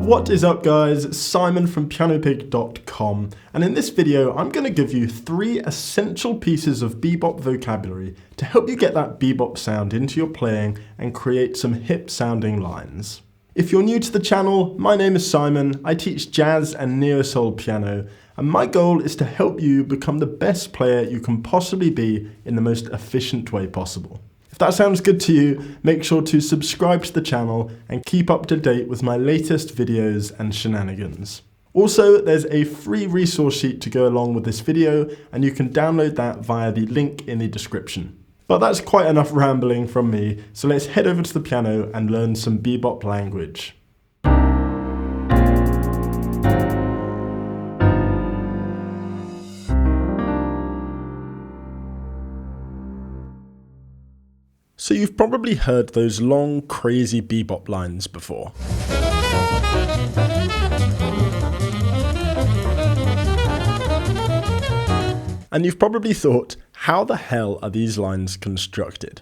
What is up guys, it's Simon from PianoPig.com, and in this video I'm going to give you 3 essential pieces of bebop vocabulary to help you get that bebop sound into your playing and create some hip sounding lines. If you're new to the channel, my name is Simon, I teach jazz and neo-soul piano, and my goal is to help you become the best player you can possibly be in the most efficient way possible. If that sounds good to you, make sure to subscribe to the channel and keep up to date with my latest videos and shenanigans. Also, there's a free resource sheet to go along with this video, and you can download that via the link in the description. But that's quite enough rambling from me, so let's head over to the piano and learn some bebop language. So you've probably heard those long, crazy bebop lines before. And you've probably thought, how the hell are these lines constructed?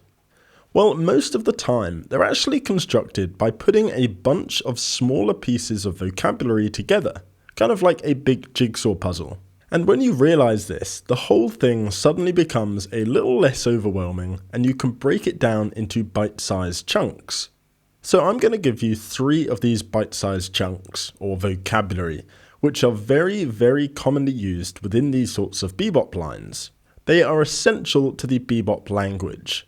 Well, most of the time, they're actually constructed by putting a bunch of smaller pieces of vocabulary together, kind of like a big jigsaw puzzle. And when you realize this, the whole thing suddenly becomes a little less overwhelming and you can break it down into bite-sized chunks. So I'm going to give you 3 of these bite-sized chunks, or vocabulary, which are very, very commonly used within these sorts of bebop lines. They are essential to the bebop language.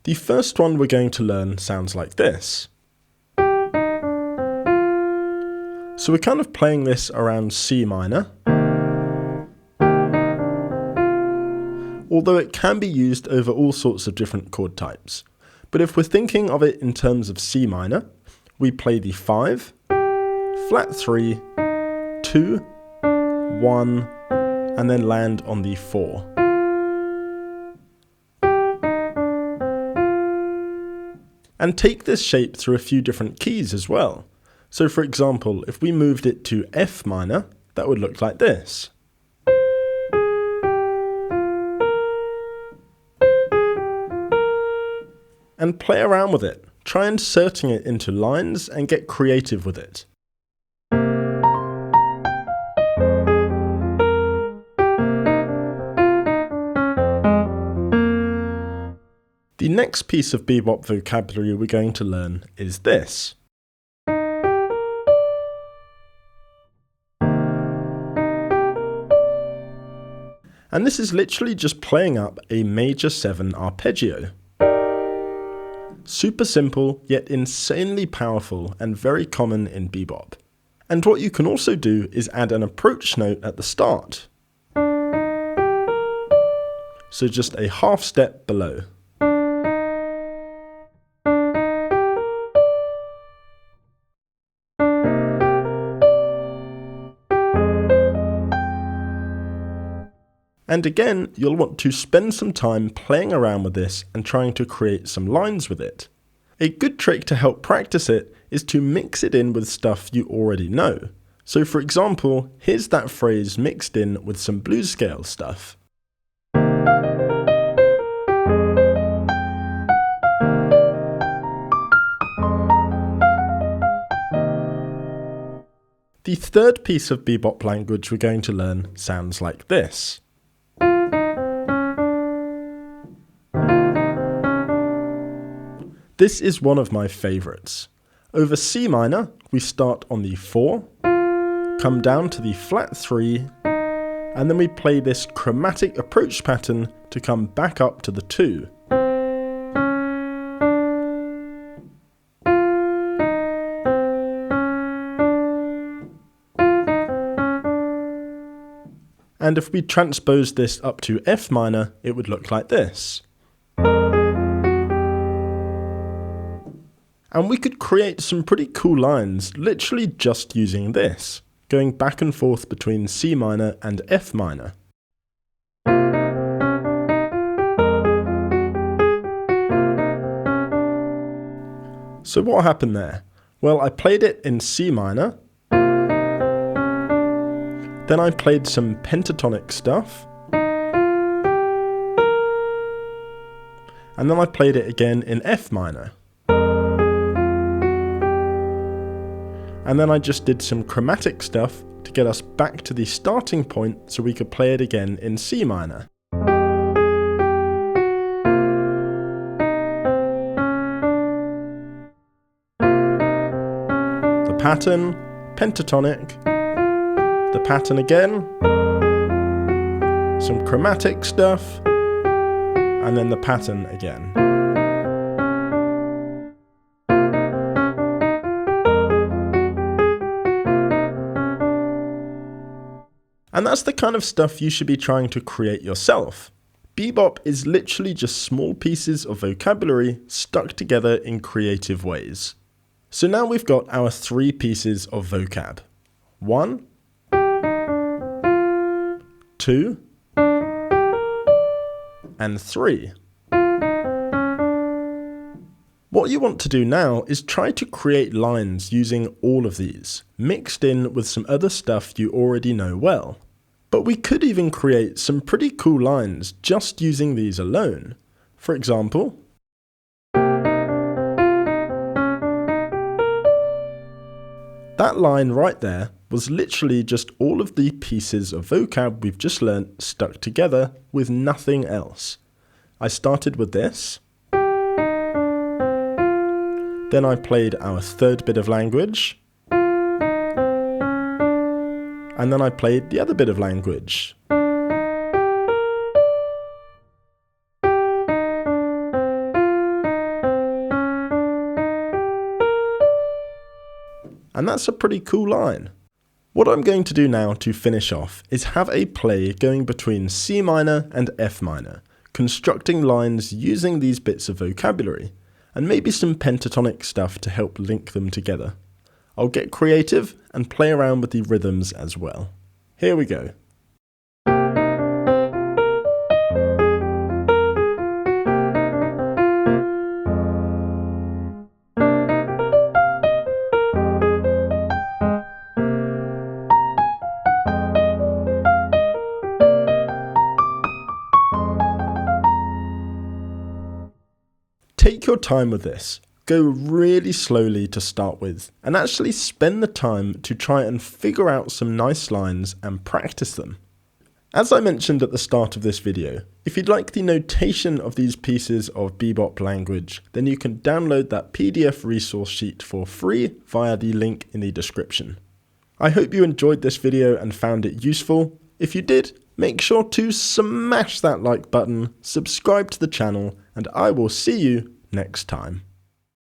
The first one we're going to learn sounds like this. So we're kind of playing this around C minor. Although it can be used over all sorts of different chord types. But if we're thinking of it in terms of C minor, we play the 5, flat 3, 2, 1, and then land on the 4. And take this shape through a few different keys as well. So for example, if we moved it to F minor, that would look like this. And play around with it. Try inserting it into lines and get creative with it. The next piece of bebop vocabulary we're going to learn is this. And this is literally just playing up a major 7 arpeggio. Super simple, yet insanely powerful and very common in bebop. And what you can also do is add an approach note at the start. So just a half step below. And again, you'll want to spend some time playing around with this and trying to create some lines with it. A good trick to help practice it is to mix it in with stuff you already know. So for example, here's that phrase mixed in with some blues scale stuff. The third piece of bebop language we're going to learn sounds like this. This is one of my favourites. Over C minor, we start on the 4, come down to the flat 3, and then we play this chromatic approach pattern to come back up to the 2. And if we transpose this up to F minor, it would look like this. And we could create some pretty cool lines literally just using this, going back and forth between C minor and F minor. So what happened there? Well, I played it in C minor, then I played some pentatonic stuff, and then I played it again in F minor. And then I just did some chromatic stuff to get us back to the starting point so we could play it again in C minor. The pattern, pentatonic, the pattern again, some chromatic stuff, and then the pattern again. And that's the kind of stuff you should be trying to create yourself. Bebop is literally just small pieces of vocabulary stuck together in creative ways. So now we've got our 3 pieces of vocab. 1, 2, and 3. What you want to do now is try to create lines using all of these, mixed in with some other stuff you already know well. But we could even create some pretty cool lines just using these alone. For example, that line right there was literally just all of the pieces of vocab we've just learnt stuck together with nothing else. I started with this, then I played our 3rd bit of language, and then I played the other bit of language. And that's a pretty cool line. What I'm going to do now to finish off is have a play going between C minor and F minor, constructing lines using these bits of vocabulary, and maybe some pentatonic stuff to help link them together. I'll get creative and play around with the rhythms as well. Here we go. Take your time with this. Go really slowly to start with, and actually spend the time to try and figure out some nice lines and practice them. As I mentioned at the start of this video, if you'd like the notation of these pieces of Bebop language, then you can download that PDF resource sheet for free via the link in the description. I hope you enjoyed this video and found it useful. If you did, make sure to smash that like button, subscribe to the channel, and I will see you next time.